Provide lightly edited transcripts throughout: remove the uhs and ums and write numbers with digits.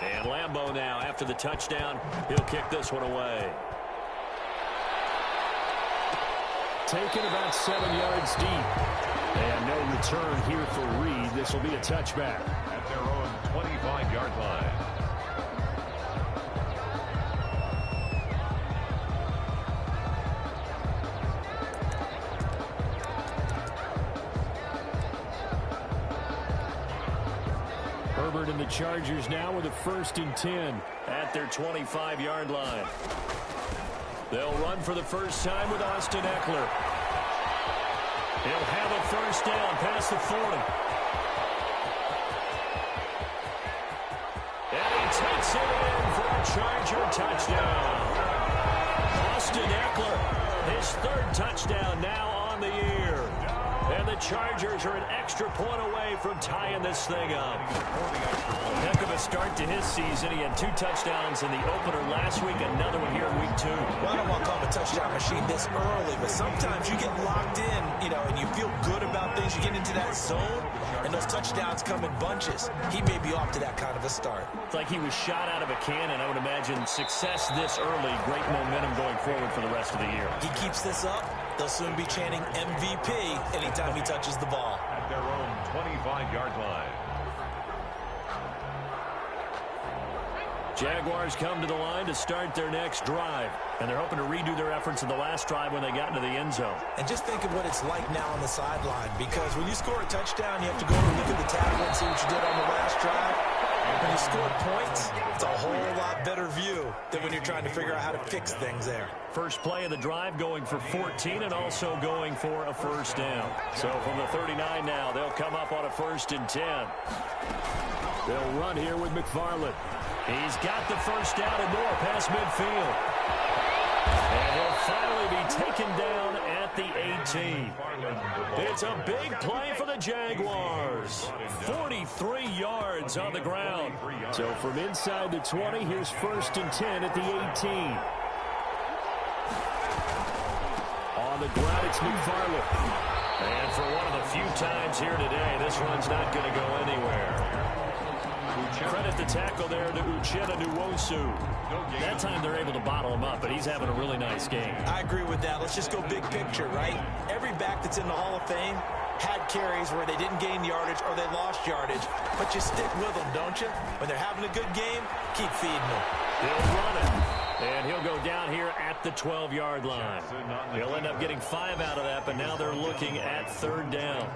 And Lambeau now, after the touchdown, he'll kick this one away. Taken about 7 yards deep. And no return here for Reed. This will be a touchback. At their own 25-yard line. Herbert and the Chargers now with a 1st and 10 at their 25-yard line. They'll run for the first time with Austin Eckler. He'll have a first down past the 40. And he takes it in for a Charger touchdown. Austin Eckler, his 3rd touchdown now on the year. And the Chargers are an extra point away from tying this thing up. Heck of a start to his season. He had 2 touchdowns in the opener last week, another one here in week 2. Well, I don't want to call him a touchdown machine this early, but sometimes you get locked in, and you feel good about things. You get into that zone, and those touchdowns come in bunches. He may be off to that kind of a start. It's like he was shot out of a cannon. I would imagine success this early, great momentum going forward for the rest of the year. He keeps this up, they'll soon be chanting MVP anytime he touches the ball. At their own 25-yard line. Jaguars come to the line to start their next drive. And they're hoping to redo their efforts in the last drive when they got into the end zone. And just think of what it's like now on the sideline. Because when you score a touchdown, you have to go and look at the tablet and see what you did on the last drive. When you score points, it's a whole lot better view than when you're trying to figure out how to fix things there. First play of the drive going for 14 and also going for a first down. So from the 39 now, they'll come up on a 1st and 10. They'll run here with McFarland. He's got the first down and more past midfield. And he'll finally be taken down at the 18. It's a big play for the Jaguars. 43 yards on the ground. So from inside the 20, here's 1st and 10 at the 18. On the ground, it's McFarland. And for one of the few times here today, this run's not going to go anywhere. Credit the tackle there to Uchenna Nwosu. That time they're able to bottle him up, but he's having a really nice game. I agree with that. Let's just go big picture, right? Every back that's in the Hall of Fame had carries where they didn't gain yardage or they lost yardage. But you stick with them, don't you? When they're having a good game, keep feeding them. He'll run it. And he'll go down here at the 12-yard line. He'll end up getting 5 out of that, but now they're looking at 3rd down.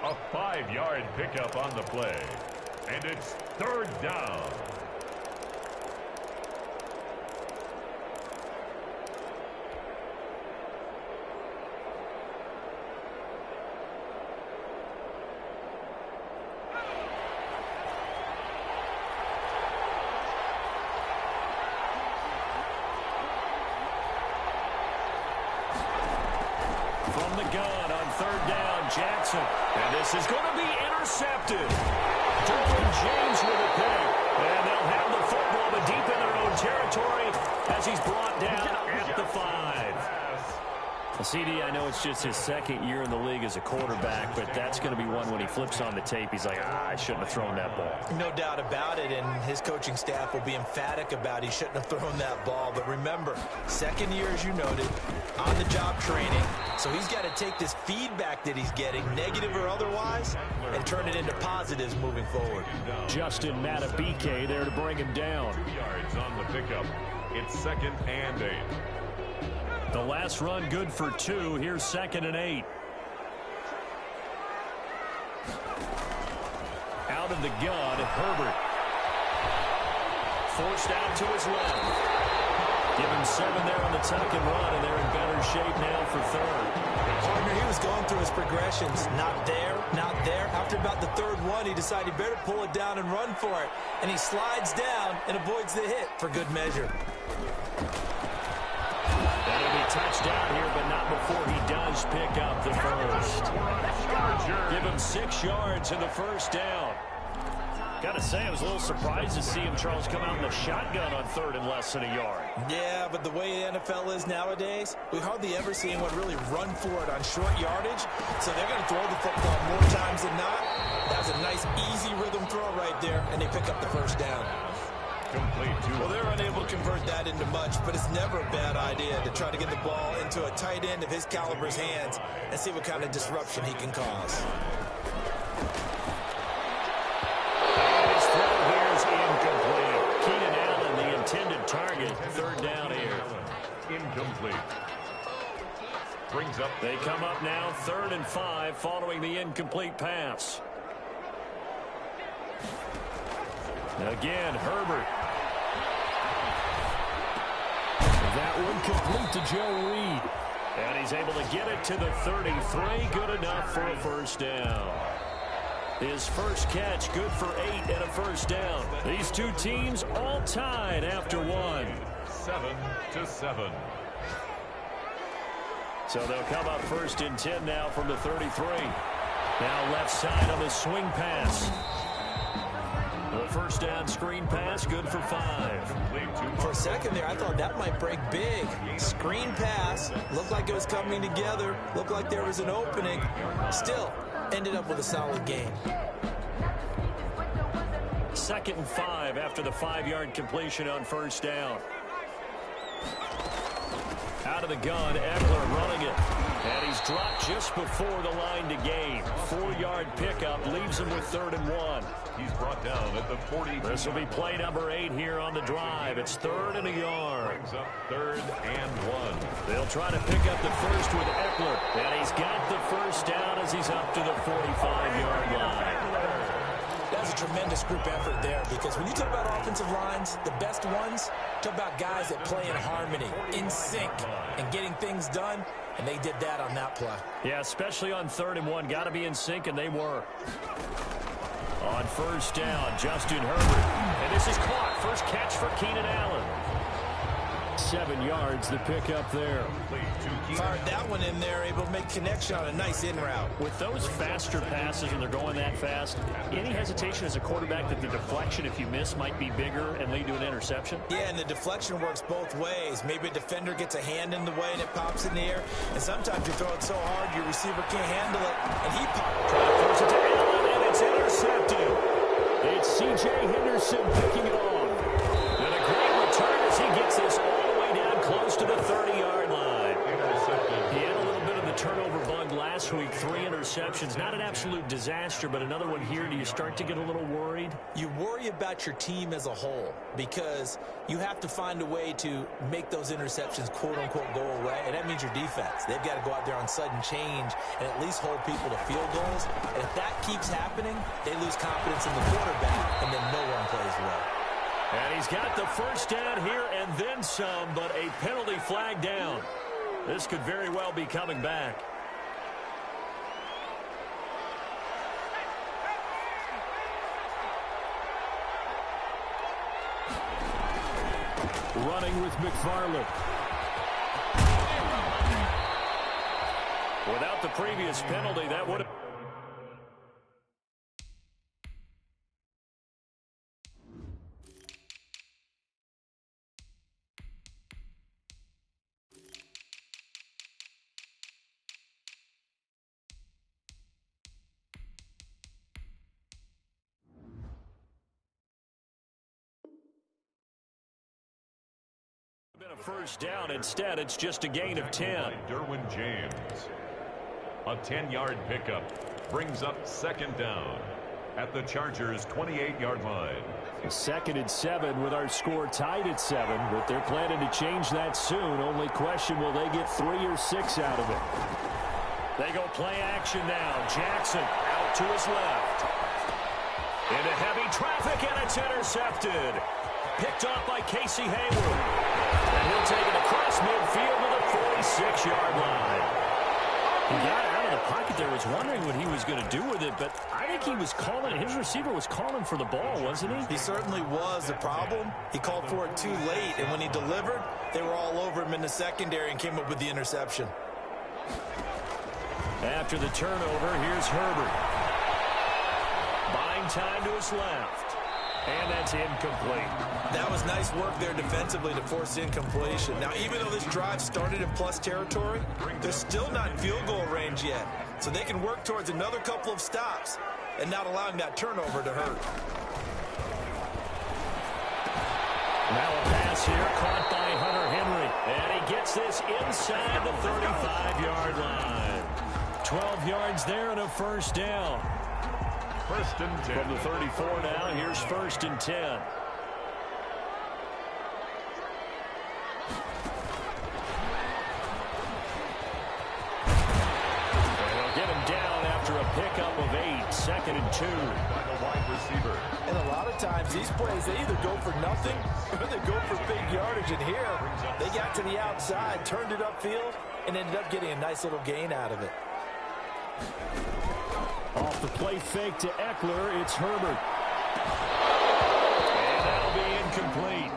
A 5-yard pickup on the play. And it's 3rd down. From the gun on 3rd down, Jackson. And this is going to be intercepted. James with a pick, and they'll have the football, but deep in their own territory as he's brought down at the 5. Well, CD, I know it's just his 2nd year in the league as a quarterback, but that's going to be one when he flips on the tape, he's like, I shouldn't have thrown that ball. No doubt about it, and his coaching staff will be emphatic about he shouldn't have thrown that ball. But remember, 2nd year, as you noted, on-the-job training, so he's got to take this feedback that he's getting, negative or otherwise, and turn it into positives moving forward. Justin Matabike there to bring him down. 2 yards on the pickup. It's 2nd and 8. The last run good for 2. Here's 2nd and 8. Out of the gun, Herbert. Forced out to his left. Give him 7 there on the tuck and run, and they're in better shape now for 3rd. Partner, he was going through his progressions. Not there, not there. After about the 3rd one, he decided he better pull it down and run for it. And he slides down and avoids the hit for good measure. That'll be touchdown here, but not before he does pick up the first. Give him 6 yards in the first down. Got to say, I was a little surprised to see him, Charles, come out in the shotgun on 3rd and less than a yard. Yeah, but the way the NFL is nowadays, we hardly ever see anyone really run for it on short yardage. So they're going to throw the football more times than not. That's a nice, easy rhythm throw right there, and they pick up the first down. Complete to Well, they're unable to convert that into much, but it's never a bad idea to try to get the ball into a tight end of his caliber's hands and see what kind of disruption he can cause. His throw here is incomplete. Keenan Allen, the intended target. Third down here. incomplete. Brings up. They come up now 3rd and 5 following the incomplete pass. Again, Herbert. That one complete to Joe Reed. And he's able to get it to the 33. Good enough for a first down. His first catch, good for 8 and a first down. These two teams all tied after one. 7-7. So they'll come up 1st and 10 now from the 33. Now left side on the swing pass. The first down screen pass, good for 5. For a second there, I thought that might break big. Screen pass, looked like it was coming together, looked like there was an opening. Still, ended up with a solid gain. 2nd and 5 after the 5-yard completion on first down. Out of the gun, Eckler running it. And he's dropped just before the line to gain. 4-yard pickup leaves him with 3rd and 1. He's brought down at the 40. This will be play number 8 here on the drive. It's 3rd and a yard. Brings up 3rd and 1. They'll try to pick up the first with Eckler. And he's got the first down as he's up to the 45-yard line. That's a tremendous group effort there, because when you talk about offensive lines, the best ones, talk about guys that play in harmony, in sync, and getting things done, and they did that on that play. Yeah, especially on 3rd and 1. Got to be in sync, and they were. On first down, Justin Herbert. And this is caught. First catch for Keenan Allen. 7 yards, the pickup there. Fired that one in there, able to make connection on a nice in route. With those faster passes when they're going that fast, any hesitation as a quarterback that the deflection, if you miss, might be bigger and lead to an interception? Yeah, and the deflection works both ways. Maybe a defender gets a hand in the way and it pops in the air, and sometimes you throw it so hard your receiver can't handle it, and he pops. Throws it to Allen, and it's intercepted. It's C.J. Henderson picking it off. And a great return as he gets this all the way down close to the 30-yard line. He had a little bit of the turnover bug last week, 3 interceptions. Not an absolute disaster, but another one here. Do you start to get a little worried? You worry about your team as a whole, because you have to find a way to make those interceptions, quote-unquote, go away, and that means your defense. They've got to go out there on sudden change and at least hold people to field goals. And if that keeps happening, they lose confidence in the quarterback, and then no one plays well. And he's got the first down here and then some, but a penalty flag down. This could very well be coming back. Running with McFarland. Without the previous penalty, that would have... been a first down. Instead, it's just a gain of 10. Derwin James. A 10-yard pickup brings up 2nd down at the Chargers' 28-yard line. 2nd and 7 with our score tied at 7, but they're planning to change that soon. Only question, will they get 3 or 6 out of it? They go play action now. Jackson out to his left. Into heavy traffic, and it's intercepted. Picked off by Casey Hayward. And he'll take it across midfield to the 46-yard line. He got out of the pocket there, was wondering what he was going to do with it, but I think he was calling, his receiver was calling for the ball, wasn't he? He certainly was. The problem, he called for it too late, and when he delivered, they were all over him in the secondary and came up with the interception. After the turnover, here's Herbert. Buying time to his left. And that's incomplete. That was nice work there defensively to force incompletion. Now, even though this drive started in plus territory, they're still not in field goal range yet. So they can work towards another couple of stops. and not allowing that turnover to hurt. Now a pass here caught by Hunter Henry. And he gets this inside the 35-yard line. 12 yards there and a first down. First and 10. From the 34 now, here's first and 10. A pickup of 8, second and 2. By the wide receiver. And a lot of times these plays, they either go for nothing or they go for big yardage. And here, they got to the outside, turned it upfield, and ended up getting a nice little gain out of it. Off the play fake to Eckler, it's Herbert. And that'll be incomplete.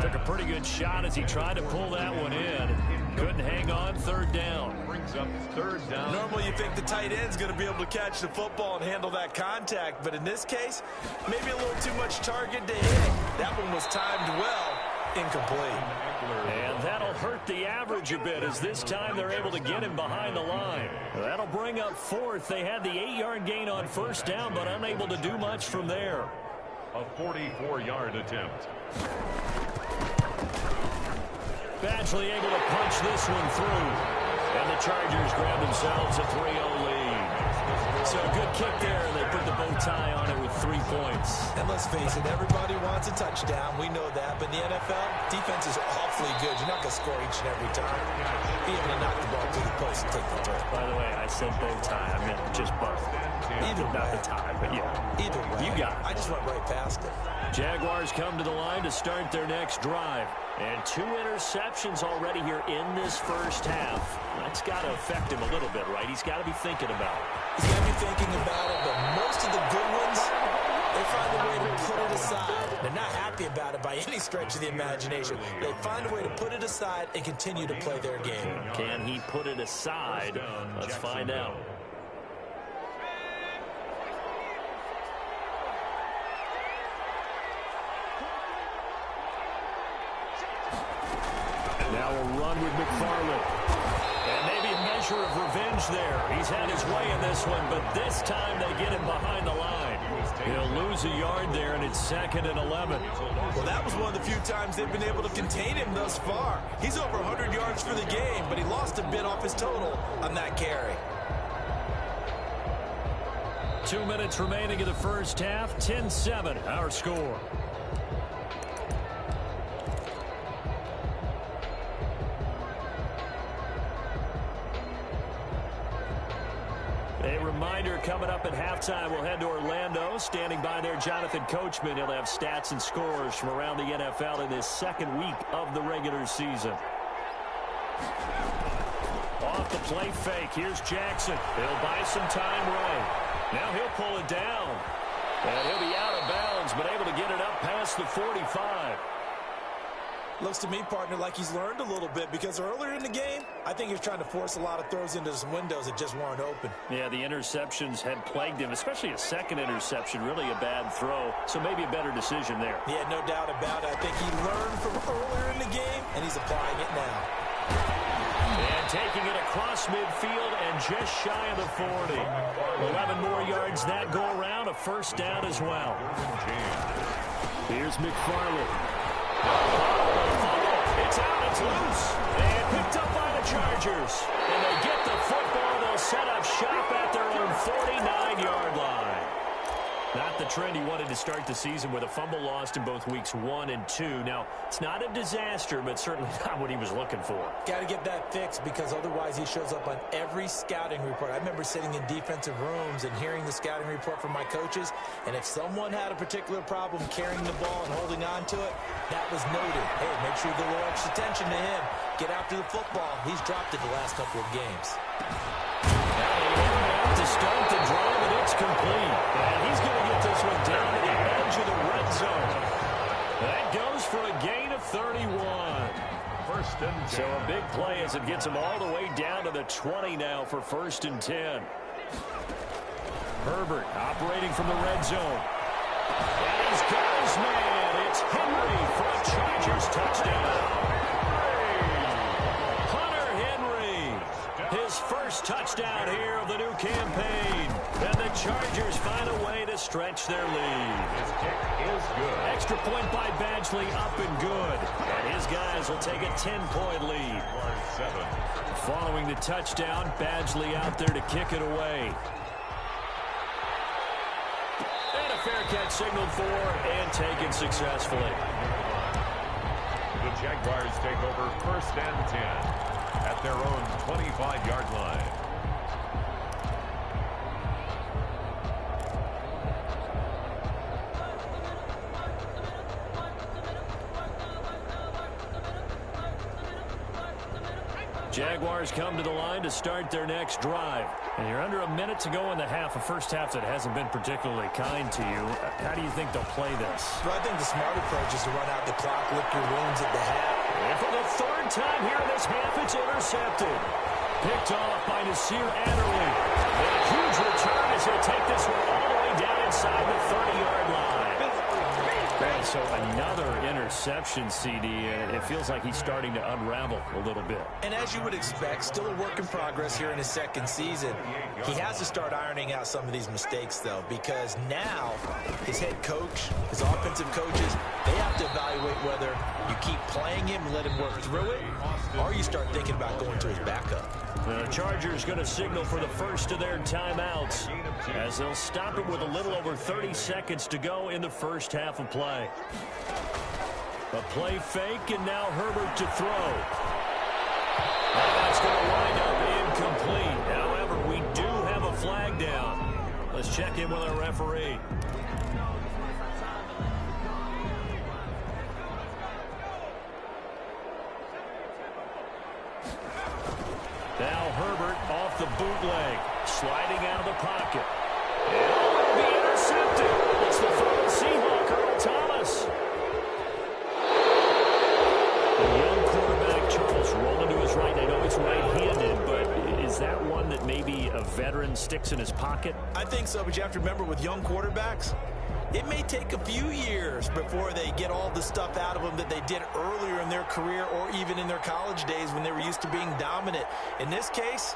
Took a pretty good shot as he tried to pull that one in. Couldn't hang on, third down. Brings up third down. Normally you think the tight end's going to be able to catch the football and handle that contact, but in this case, maybe a little too much target to hit. That one was timed well, incomplete. And that'll hurt the average a bit as this time they're able to get him behind the line. That'll bring up fourth. They had the 8-yard gain on first down, but unable to do much from there. A 44-yard attempt. Badgley able to punch this one through. And the Chargers grab themselves a 3-0 lead. So good kick there. They put the bow tie on it with 3 points. And let's face it, everybody wants a touchdown. We know that. But in the NFL, defense is awfully good. You're not going to score each and every time. Be able to knock the ball through the post and take the throw. By the way, I said bow tie. I meant just bow. Either not way. the tie, but yeah. Either way. You got it. I just went right past it. Jaguars come to the line to start their next drive. And 2 interceptions already here in this first half. That's got to affect him a little bit, right? He's got to be thinking about it. He's got to be thinking about it, but most of the good ones, they find a way to put it aside. They're not happy about it by any stretch of the imagination. They find a way to put it aside and continue to play their game. Can he put it aside? Let's find out. Now a run with McFarland. And maybe a measure of revenge there. He's had his way in this one, but this time they get him behind the line. He'll lose a yard there, and it's 2nd and 11. Well, that was one of the few times they've been able to contain him thus far. He's over 100 yards for the game, but he lost a bit off his total on that carry. 2 minutes remaining in the first half. 10-7, our score. A reminder, coming up at halftime, we'll head to Orlando. Standing by there, Jonathan Coachman. He'll have stats and scores from around the NFL in this second week of the regular season. Off the play fake, here's Jackson. He'll buy some time right. Now he'll pull it down. And he'll be out of bounds, but able to get it up past the 45. Looks to me, partner, like he's learned a little bit, because earlier in the game, I think he was trying to force a lot of throws into some windows that just weren't open. Yeah, the interceptions had plagued him, especially a second interception, really a bad throw. So maybe a better decision there. Yeah, no doubt about it. I think he learned from earlier in the game, and he's applying it now. And taking it across midfield and just shy of the 40. 11 more yards that go around, a first down as well. Here's McFarland. It's out, it's loose, and picked up by the Chargers. And they get the football, they'll set up shop at their own 49-yard line. Not the trend he wanted to start the season with a fumble lost in both weeks 1 and 2. Now, it's not a disaster, but certainly not what he was looking for. Got to get that fixed, because otherwise he shows up on every scouting report. I remember sitting in defensive rooms and hearing the scouting report from my coaches, and if someone had a particular problem carrying the ball and holding on to it, that was noted. Hey, make sure you give a little extra attention to him. Get after the football. He's dropped it the last couple of games. To start the drive, and it's complete. And he's going to get this one down to the edge of the red zone. That goes for a gain of 31. First and 10. So a big play as it gets him all the way down to the 20 now for first and 10. Herbert operating from the red zone. And he's got his man. It's Henry for a Chargers touchdown. Hunter Henry. His his first touchdown here of the new campaign. And the Chargers find a way to stretch their lead. His kick is good. Extra point by Badgley, up and good. And his guys will take a 10-point lead. 7. Following the touchdown, Badgley out there to kick it away. And a fair catch signaled for and taken successfully. The Jaguars take over 1st and 10 at their own 25-yard line. Jaguars come to the line to start their next drive. And you're under a minute to go in the half, a first half that hasn't been particularly kind to you. How do you think they'll play this? Well, I think the smart approach is to run out the clock, lick your wounds at the half. And for the 3rd time here in this half, it's intercepted. Picked off by Nasir Adderley. And a huge return as he'll take this one all the way down inside the 30-yard line. And so another interception, CD. It feels like he's starting to unravel a little bit. And as you would expect, still a work in progress here in his 2nd season. He has to start ironing out some of these mistakes, though, because now his head coach, his offensive coaches, they have to evaluate whether you keep playing him and let him work through it, or you start thinking about going to his backup. The Chargers going to signal for the first of their timeouts as they'll stop it with a little over 30 seconds to go in the first half of play. A play fake, and now Herbert to throw. And that's going to wind up incomplete. However, we do have a flag down. Let's check in with our referee. Now Herbert off the bootleg, sliding out of the pocket. And it'll be intercepted. It's the final Seahawk, Earl Thomas. The young quarterback, Charles, rolling to his right. I know it's right-handed, but is that one that maybe a veteran sticks in his pocket? I think so, but you have to remember with young quarterbacks, it may take a few years before they get all the stuff out of them that they did earlier in their career or even in their college days when they were used to being dominant. In this case,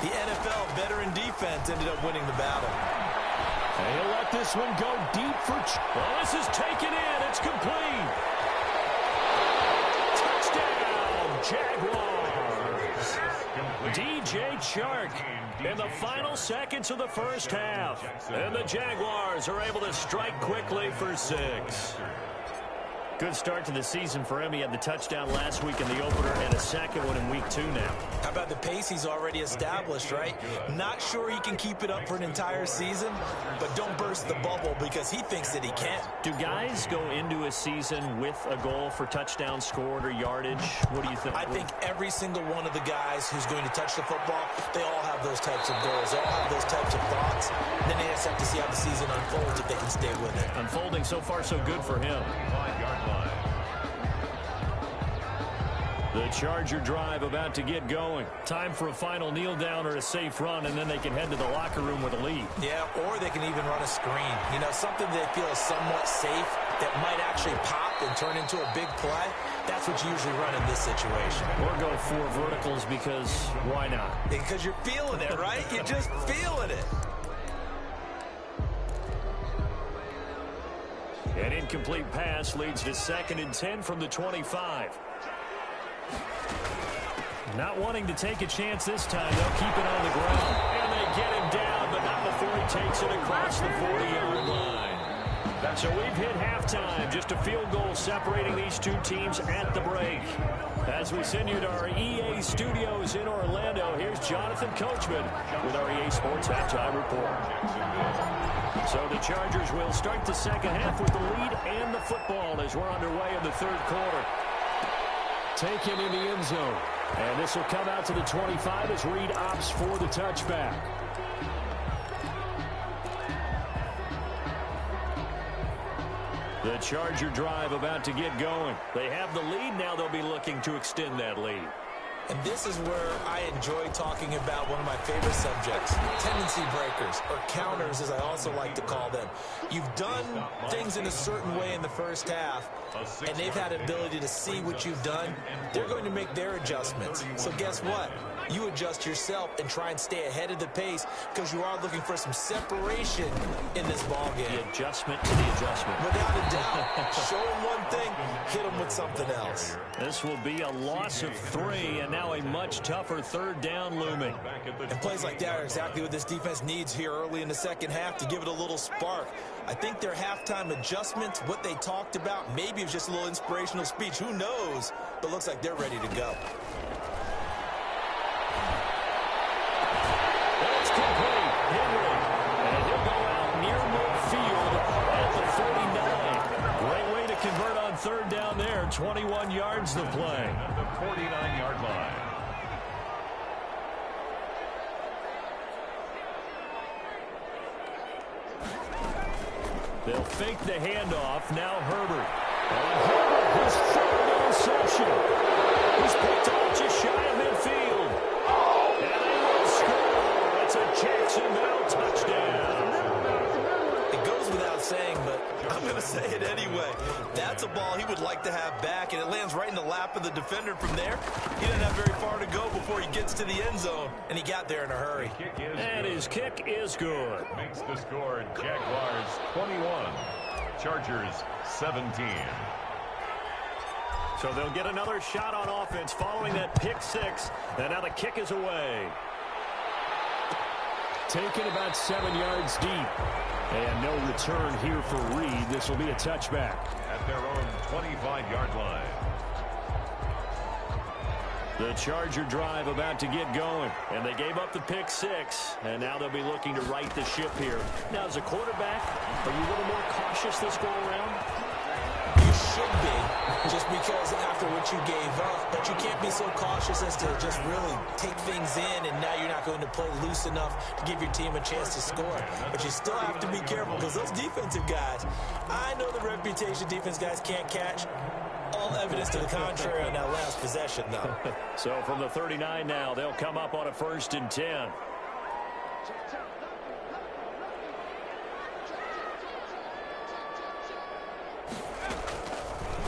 the NFL veteran defense ended up winning the battle. And he'll let this one go deep for... Well, this is taken in. It's complete. Touchdown, Jaguars. DJ Chark in the final seconds of the first half. And the Jaguars are able to strike quickly for 6. Good start to the season for him. He had the touchdown last week in the opener and a second one in week 2 now. How about the pace he's already established, right? Not sure he can keep it up for an entire season, but don't burst the bubble because he thinks that he can. Do guys go into a season with a goal for touchdown scored or yardage? What do you think? I think every single one of the guys who's going to touch the football, they all have those types of goals. They all have those types of thoughts. Then they just have to see how the season unfolds if they can stay with it. Unfolding so far so good for him. 5-yard line. The Charger drive about to get going. Time for a final kneel down or a safe run, and then they can head to the locker room with a lead. Yeah, or they can even run a screen. You know, something they feel is somewhat safe that might actually pop and turn into a big play. That's what you usually run in this situation. Or go 4 verticals because why not? Because you're feeling it, right? You're just feeling it. An incomplete pass leads to 2nd and 10 from the 25. Not wanting to take a chance this time. They'll keep it on the ground. And they get him down, but not before he takes it across the 40-yard line. So we've hit halftime. Just a field goal separating these two teams at the break. As we send you to our EA studios in Orlando, here's Jonathan Coachman with our EA Sports Halftime Report. So the Chargers will start the second half with the lead and the football as we're underway in the third quarter. Taken in the end zone. And this will come out to the 25 as Reed opts for the touchback. The Charger drive about to get going. They have the lead. Now they'll be looking to extend that lead. And this is where I enjoy talking about one of my favorite subjects, tendency breakers, or counters as I also like to call them. You've done things in a certain way in the first half, and they've had ability to see what you've done. They're going to make their adjustments. So guess what? You adjust yourself and try and stay ahead of the pace because you are looking for some separation in this ball game. The adjustment to the adjustment. Without a doubt. Show them one thing, hit them with something else. This will be a loss of 3, and now a much tougher third down looming. And plays like that are exactly what this defense needs here early in the second half to give it a little spark. I think their halftime adjustments, what they talked about, maybe it was just a little inspirational speech. Who knows? But looks like they're ready to go. It's complete. Henry. And he'll go out near midfield at the 49. Great way to convert on third down there. 21 yards to play. At the 49-yard line. They'll fake the handoff. Now Herbert. And Herbert, his third interception. He's picked off just shy of midfield. And they will score. It's a Jacksonville touchdown. It goes without saying, but I'm going to say it anyway. That's a ball he would like to have back, and it lands right in the lap of the defender from there. He didn't have very far to go before he gets to the end zone, and he got there in a hurry. And his kick is good. Makes the score Jaguars 21, Chargers 17. So they'll get another shot on offense following that pick 6, and now the kick is away. Taken about 7 yards deep. And no return here for Reed. This will be a touchback. At their own 25-yard line. The Charger drive about to get going. And they gave up the pick 6. And now they'll be looking to right the ship here. Now, as a quarterback, are you a little more cautious this go around? You should be, just because after what you gave up, but you can't be so cautious as to just really take things in, and now you're not going to play loose enough to give your team a chance to score. But you still have to be careful because those defensive guys, I know the reputation defense guys can't catch. All evidence to the contrary on that last possession, though. So from the 39 now, they'll come up on a 1st and 10.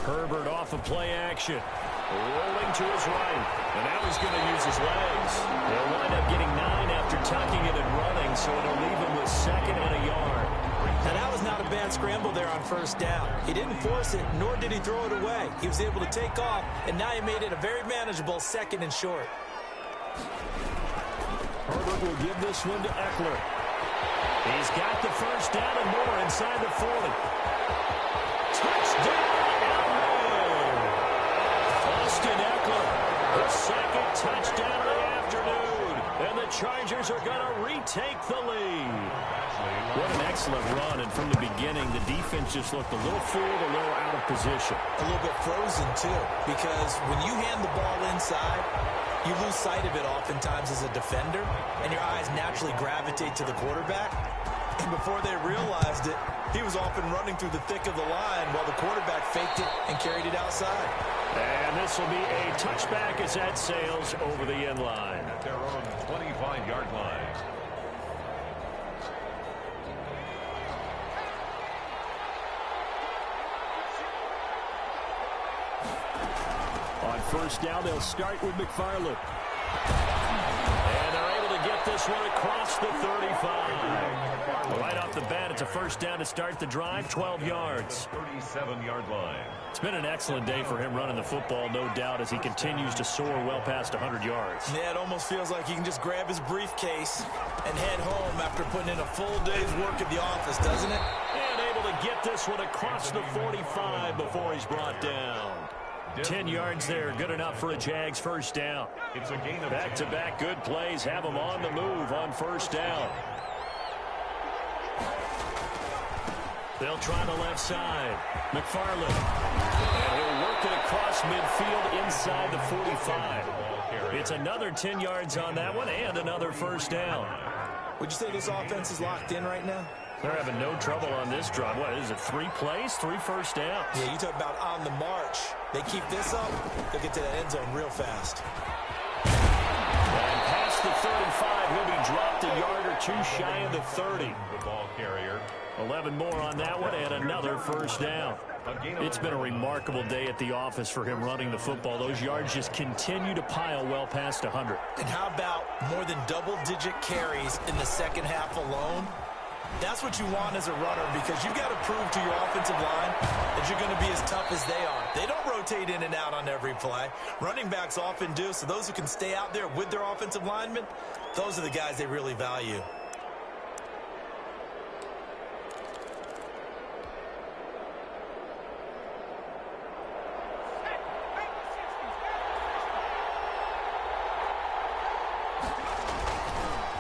Herbert off of play action. Rolling to his right. And now he's going to use his legs. He'll wind up getting 9 after tucking it and running, so it'll leave him with 2nd and a yard. Now, that was not a bad scramble there on 1st down. He didn't force it, nor did he throw it away. He was able to take off, and now he made it a very manageable 2nd and short. Herbert will give this one to Eckler. He's got the 1st down and more inside the 40. Touchdown! Austin Eckler, his 2nd touchdown of the afternoon. And the Chargers are going to retake the lead. What an excellent run. And from the beginning, the defense just looked a little fooled, a little out of position. A little bit frozen, too, because when you hand the ball inside, you lose sight of it oftentimes as a defender, and your eyes naturally gravitate to the quarterback. And before they realized it, he was off and running through the thick of the line while the quarterback faked it and carried it outside. And this will be a touchback as that sails over the end line. At their own 25-yard line. On 1st down, they'll start with McFarland. And they're able to get this one across the 35. Right off the bat, it's a 1st down to start the drive, 12 yards. 37-yard line. It's been an excellent day for him running the football, no doubt, as he continues to soar well past 100 yards. Yeah, it almost feels like he can just grab his briefcase and head home after putting in a full day's work at the office, doesn't it? And able to get this one across the 45 before he's brought down. 10 yards there, good enough for a Jags 1st down. It's a gain of back-to-back good plays have him on the move on 1st down. They'll try the left side. McFarland. And he'll work it across midfield inside the 45. It's another 10 yards on that one and another 1st down. Would you say this offense is locked in right now? They're having no trouble on this drive. What is it, 3 plays, 3 1st downs? Yeah, you talk about on the march. They keep this up, they'll get to that end zone real fast. past the 35. He'll be dropped a yard or two shy of the 30. The ball carrier. 11 more on that one and another first down. It's been a remarkable day at the office for him running the football. Those yards just continue to pile well past 100. And how about more than double-digit carries in the second half alone? That's what you want as a runner, because you've got to prove to your offensive line that you're going to be as tough as they are. They don't rotate in and out on every play. Running backs often do, so those who can stay out there with their offensive linemen, those are the guys they really value.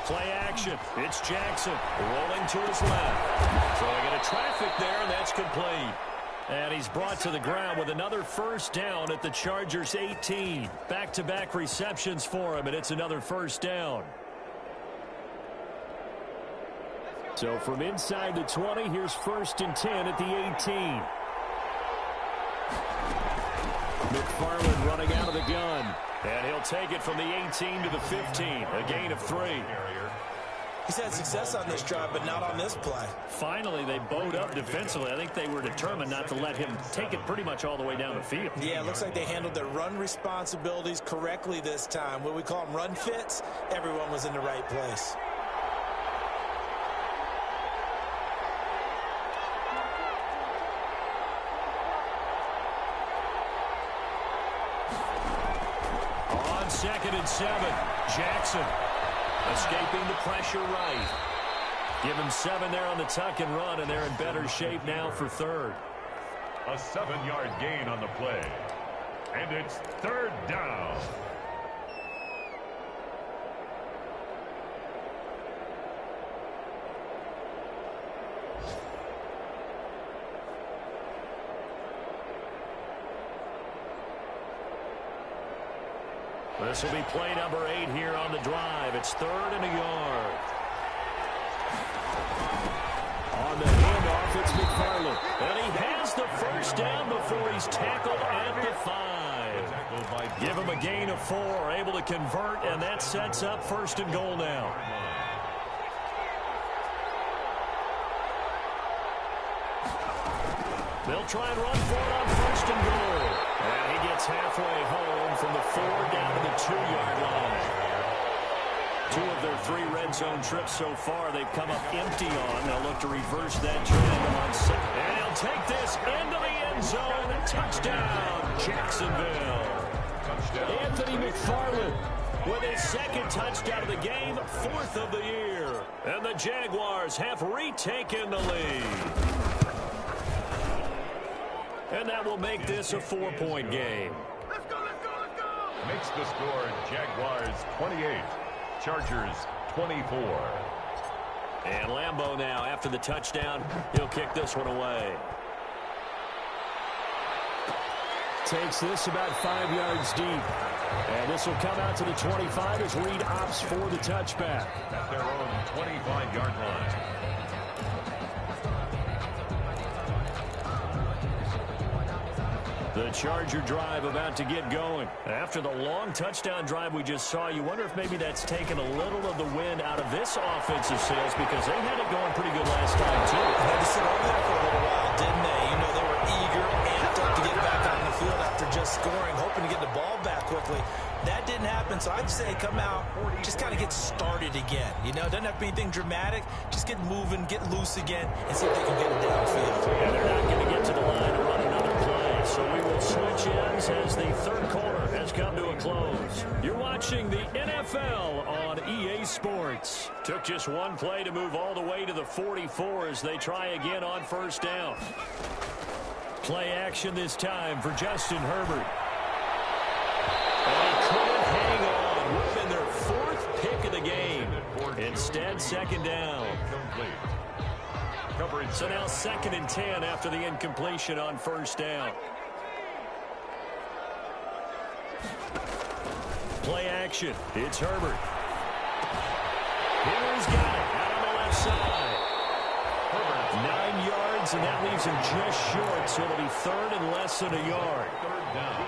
Play action. It's Jackson rolling to his left. Throwing into traffic there, and that's complete. And he's brought to the ground with another first down at the Chargers' 18. Back-to-back receptions for him, and it's another first down. So from inside the 20, here's 1st and 10 at the 18. McFarland running out of the gun. And he'll take it from the 18 to the 15. A gain of 3. He's had success on this drive, but not on this play. Finally, they bowed up defensively. I think they were determined not to let him take it pretty much all the way down the field. Yeah, it looks like they handled their run responsibilities correctly this time. What we call them run fits, everyone was in the right place. On 2nd and 7, Jackson escaping the pressure right. Give him 7 there on the tuck and run, and they're in better shape now for 3rd. A 7-yard gain on the play. And it's 3rd down. This will be play number 8 here on the drive. It's 3rd and a yard. On the handoff, it's McFarland. And he has the first down before he's tackled at the 5. Give him a gain of 4, able to convert, and that sets up 1st and goal now. They'll try and run for it on 1st and goal. And he gets halfway home from the 4 down to the 2-yard line. 2 of their 3 red zone trips so far they've come up empty on. They'll look to reverse that trend on 2nd. And he'll take this into the end zone. Touchdown, Jacksonville. Anthony McFarland with his 2nd touchdown of the game, 4th of the year. And the Jaguars have retaken the lead. And that will make this a 4-point game. Let's go, let's go, let's go! Makes the score Jaguars 28, Chargers 24. And Lambeau now, after the touchdown, he'll kick this one away. Takes this about 5 yards deep. And this will come out to the 25 as Reed opts for the touchback. At their own 25-yard line. The Charger drive about to get going. After the long touchdown drive we just saw, you wonder if maybe that's taken a little of the wind out of this offensive sails, because they had it going pretty good last time, too. They had to sit over there for a little while, didn't they? You know, they were eager, amped up to get back on the field after just scoring, hoping to get the ball back quickly. That didn't happen, so I'd say come out, just kind of get started again. You know, it doesn't have to be anything dramatic. Just get moving, get loose again, and see if they can get it downfield. And they're not going to get to the line to run another play, so we will switch ends as the 3rd quarter has come to a close. You're watching the NFL on EA Sports. Took just 1 play to move all the way to the 44 as they try again on 1st down. Play action this time for Justin Herbert. And he couldn't hang on. Would have been their 4th pick of the game. Instead, 2nd down. So now 2nd and 10 after the incompletion on 1st down. Play action. It's Herbert. Hitler's got it out on the left side. 9 yards yards, and that leaves him just short, so it'll be third and less than a yard.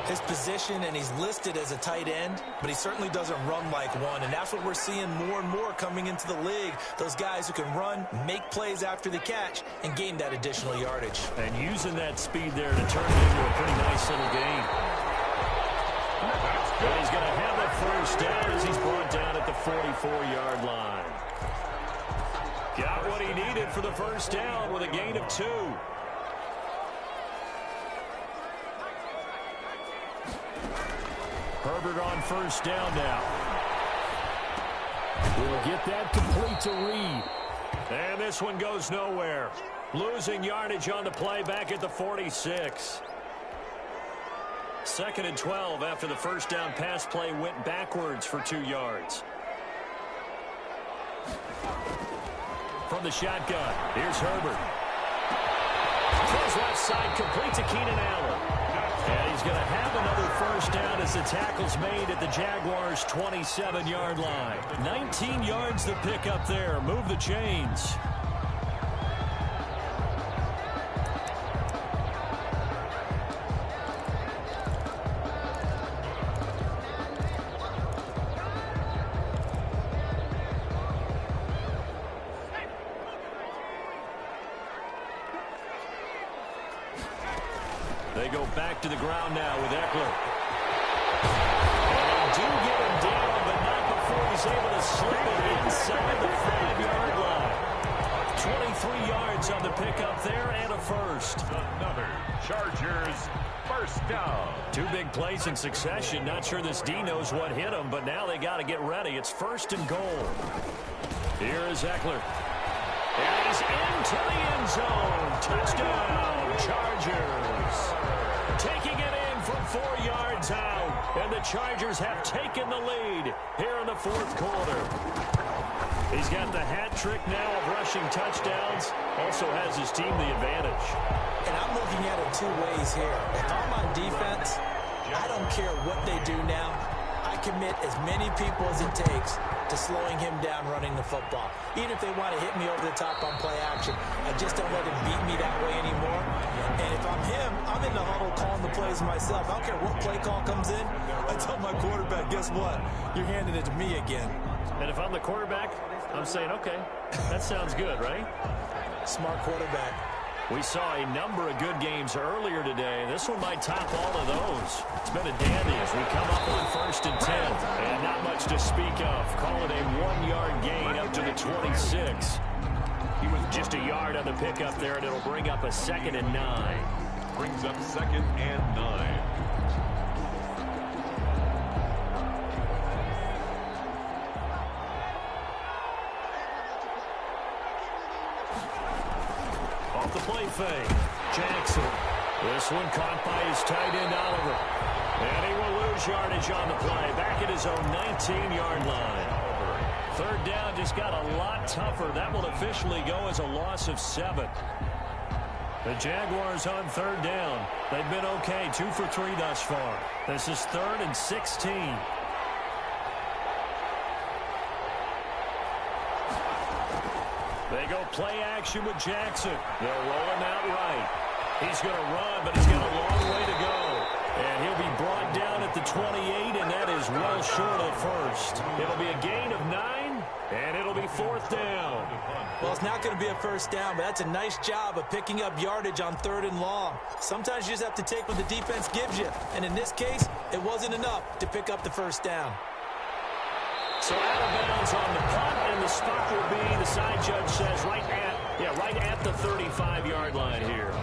His position, and he's listed as a tight end, but he certainly doesn't run like one, and that's what we're seeing more and more coming into the league. Those guys who can run, make plays after the catch, and gain that additional yardage. And using that speed there to turn it into a pretty nice little gain. And he's going to have a first down as he's brought down at the 44-yard line. Got what he needed for the first down with a gain of 2. Herbert on first down now. We'll get that complete to Reed. And this one goes nowhere. Losing yardage on the play back at the 46. 2nd and 12 after the first down pass play went backwards for 2 yards. From the shotgun, here's Herbert. Throws left side, complete to Keenan Allen. And he's going to have another first down as the tackle's made at the Jaguars' 27-yard line. 19 yards to pick up there. Move the chains. They go back to the ground now with Eckler. And they do get him down, but not before he's able to slip it inside the 5-yard line. 23 yards on the pickup there and a first. Another Chargers first down. 2 big plays in succession. Not sure this D knows what hit him, but now they got to get ready. It's 1st and goal. Here is Eckler. And he's into the end zone. Touchdown, Chargers. Taking it in from 4 yards out. And the Chargers have taken the lead here in the 4th quarter. He's got the hat trick now of rushing touchdowns. Also has his team the advantage. And I'm looking at it 2 ways here. If I'm on defense, I don't care what they do now. I commit as many people as it takes to slowing him down running the football. Even if they want to hit me over the top on play action, I just don't let him beat me that way anymore. And if I'm him, I'm in the huddle calling the plays myself. I don't care what play call comes in. I tell my quarterback, guess what? You're handing it to me again. And if I'm the quarterback, I'm saying, okay, that sounds good, right? Smart quarterback. We saw a number of good games earlier today. This one might top all of those. It's been a dandy as we come up on 1st and 10. And not much to speak of. Call it a 1-yard gain up to the 26. He was just a yard on the pickup there, and it'll bring up a 2nd and 9. Brings up 2nd and 9. Off the play fake. Jackson. This one caught by his tight end, Oliver. And he will lose yardage on the play. Back at his own 19-yard line. 3rd down just got a lot tougher. That will officially go as a loss of 7. The Jaguars on 3rd down. They've been okay. 2 for 3 thus far. This is 3rd and 16. They go play action with Jackson. They'll roll him out right. He's going to run, but he's got a long way to go. And he'll be brought down at the 28, and that is well short of first. It'll be a gain of 9, and it'll be 4th down. Well, it's not going to be a first down, but that's a nice job of picking up yardage on 3rd and long. Sometimes you just have to take what the defense gives you. And in this case, it wasn't enough to pick up the first down. So out of bounds on the punt, and the spot will be, the side judge says, right at the 35-yard line here.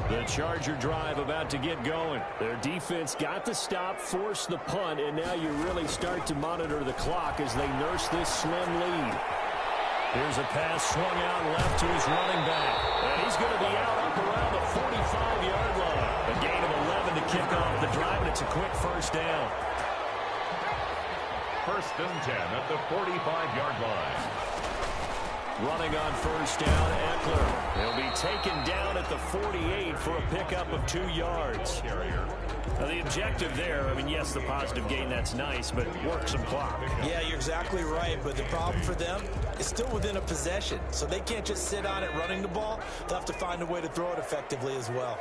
The Charger drive about to get going. Their defense got the stop, forced the punt, and now you really start to monitor the clock as they nurse this slim lead. Here's a pass swung out left to his running back. And he's going to be out up around the 45-yard line. A gain of 11 to kick off the drive, and it's a quick first down. 1st and 10 at the 45-yard line. Running on first down, Eckler. He'll be taken down at the 48 for a pickup of 2 yards. Now, the objective there, I mean, yes, the positive gain, that's nice, but work some clock. Yeah, you're exactly right, but the problem for them is still within a possession, so they can't just sit on it running the ball. They'll have to find a way to throw it effectively as well.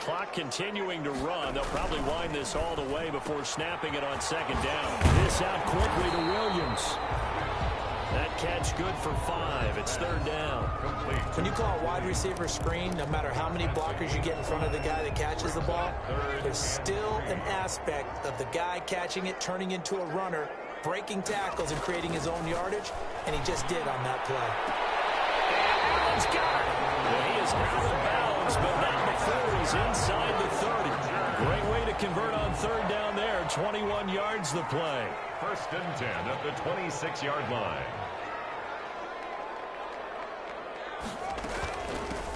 Clock continuing to run. They'll probably wind this all the way before snapping it on second down. This out quickly to Williams. That catch good for 5. It's third down. When you call a wide receiver screen, no matter how many blockers you get in front of the guy that catches the ball, there's still an aspect of the guy catching it, turning into a runner, breaking tackles and creating his own yardage, and he just did on that play. Allen's got it. Well, he is out of bounds, but not before he's inside the 30. Great way to convert on third down there. 21 yards the play. First and 10 at the 26-yard line.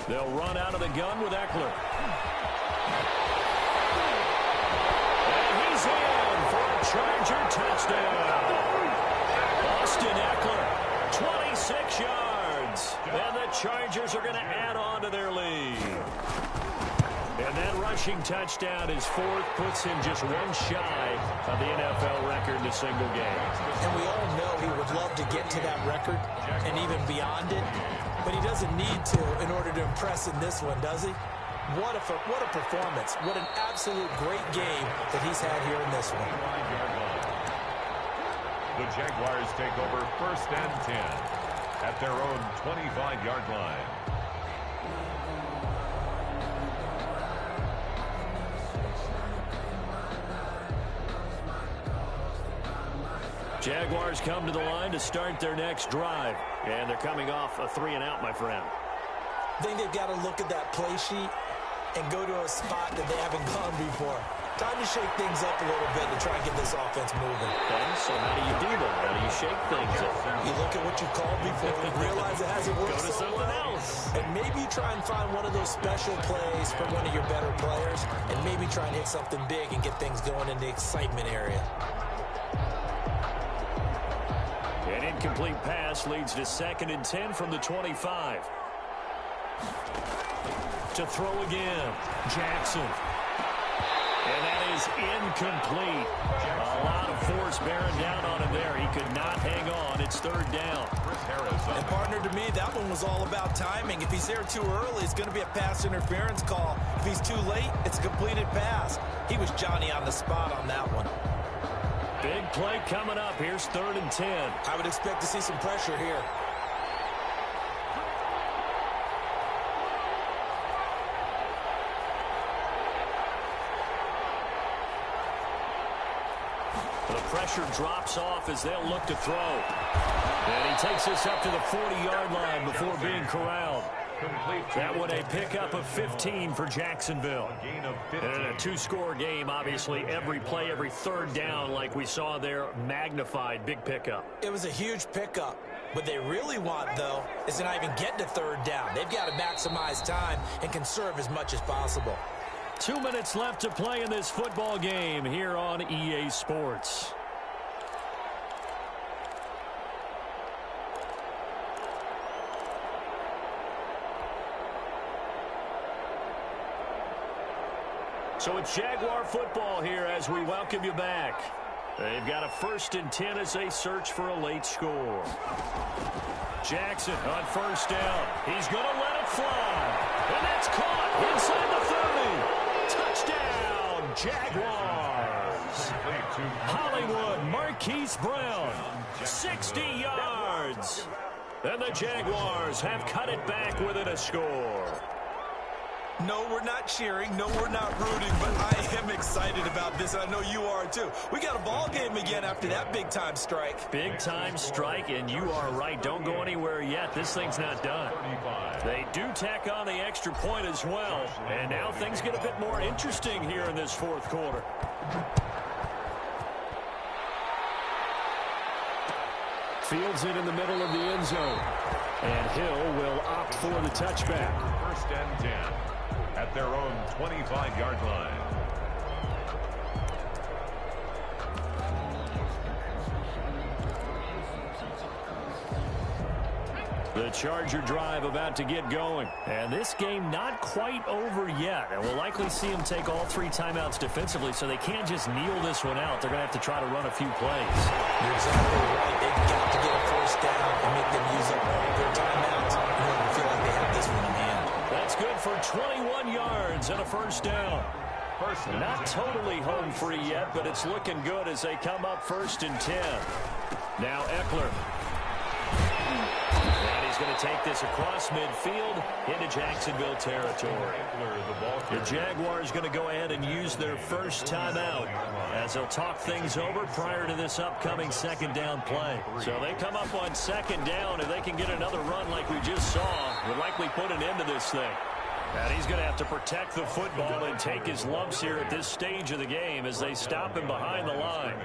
They'll run out of the gun with Eckler. And he's in for a Charger touchdown. Austin Eckler, 26 yards. And the Chargers are going to add on to their lead. And that rushing touchdown is 4th, puts him just 1 shy of the NFL record in a single game. And we all know he would love to get to that record and even beyond it, but he doesn't need to in order to impress in this one, does he? What a performance. What an absolute great game that he's had here in this one. The Jaguars take over first and 10 at their own 25-yard line. Jaguars come to the line to start their next drive. And they're coming off a 3-and-out, my friend. I think they've got to look at that play sheet and go to a spot that they haven't gone before. Time to shake things up a little bit to try and get this offense moving. Okay, so how do you do that? How do you shake things up? You look at what you called before and realize it hasn't worked Go to so something well. else. And maybe try and find one of those special plays from one of your better players and maybe try and hit something big and get things going in the excitement area. An incomplete pass leads to 2nd and 10 from the 25. To throw again, Jackson. And that is incomplete. A lot of force bearing down on him there. He could not hang on. It's 3rd down. And partner, to me, that one was all about timing. If he's there too early, it's going to be a pass interference call. If he's too late, it's a completed pass. He was Johnny on the spot on that one. Big play coming up. Here's 3rd and 10. I would expect to see some pressure here. The pressure drops off as they'll look to throw. And he takes this up to the 40-yard line before being corralled. That one a pickup of 15 for Jacksonville. And in a 2-score game, obviously, every play, every 3rd down, like we saw there, magnified. Big pickup. It was a huge pickup. What they really want, though, is to not even get to 3rd down. They've got to maximize time and conserve as much as possible. 2 minutes left to play in this football game here on EA Sports. So it's Jaguar football here as we welcome you back. They've got a 1st and 10 as they search for a late score. Jackson on 1st down. He's going to let it fly. And that's caught inside the 30. Touchdown, Jaguars. Hollywood, Marquise Brown, 60 yards. And the Jaguars have cut it back within a score. No, we're not cheering. No, we're not rooting, but I am excited about this. I know you are, too. We got a ball game again after that big-time strike. Big-time strike, and you are right. Don't go anywhere yet. This thing's not done. They do tack on the extra point as well, and now things get a bit more interesting here in this 4th quarter. Fields it in the middle of the end zone, and Hill will opt for the touchback. 1st and 10. At their own 25-yard line. The Charger drive about to get going. And this game not quite over yet. And we'll likely see them take all 3 timeouts defensively, so they can't just kneel this one out. They're going to have to try to run a few plays. You're exactly right. They've got to get a first down and make them use up all their timeouts in order to feel like they have this one in hand. That's good for 21 yards and a first down. Not totally home free yet, but it's looking good as they come up 1st and 10. Now Eckler. And he's going to take this across midfield into Jacksonville territory. The Jaguars going to go ahead and use their first timeout as they'll talk things over prior to this upcoming 2nd down play. So they come up on 2nd down. If they can get another run like we just saw, would likely put an end to this thing. And he's going to have to protect the football and take his lumps here at this stage of the game as they stop him behind the line.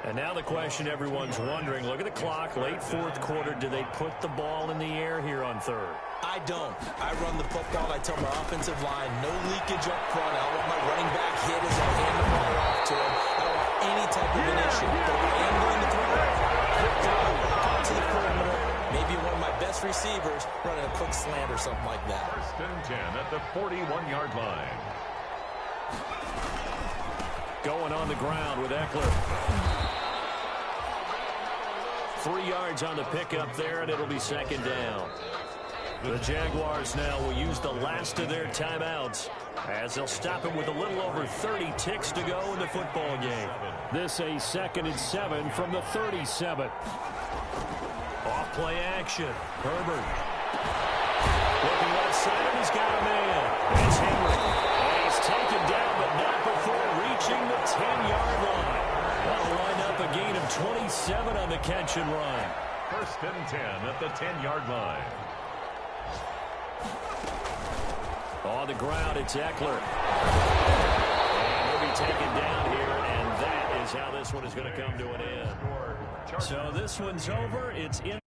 And now the question everyone's wondering, look at the clock, late 4th quarter, do they put the ball in the air here on 3rd? I don't. I run the football. I tell my offensive line, no leakage up front. I don't want my running back hit as I hand the ball off to him. I don't want any type of an issue. But I am going to throw it. Quick down, out to the perimeter. Maybe one of my best receivers running a quick slant or something like that. 1st and 10 at the 41-yard line. Going on the ground with Eckler. 3 yards on the pickup there, and it'll be 2nd down. The Jaguars now will use the last of their timeouts as they'll stop him with a little over 30 ticks to go in the football game. This a 2nd and 7 from the 37. Off play action. Herbert. Looking left side, and he's got a man. It's Henry. And he's taken down, but not before reaching the 10-yard line. That'll line up a gain of 27 on the catch and run. 1st and 10 at the 10-yard line. On the ground, it's Eckler. And he'll be taken down here, and that is how this one is going to come to an end. So this one's over. It's in.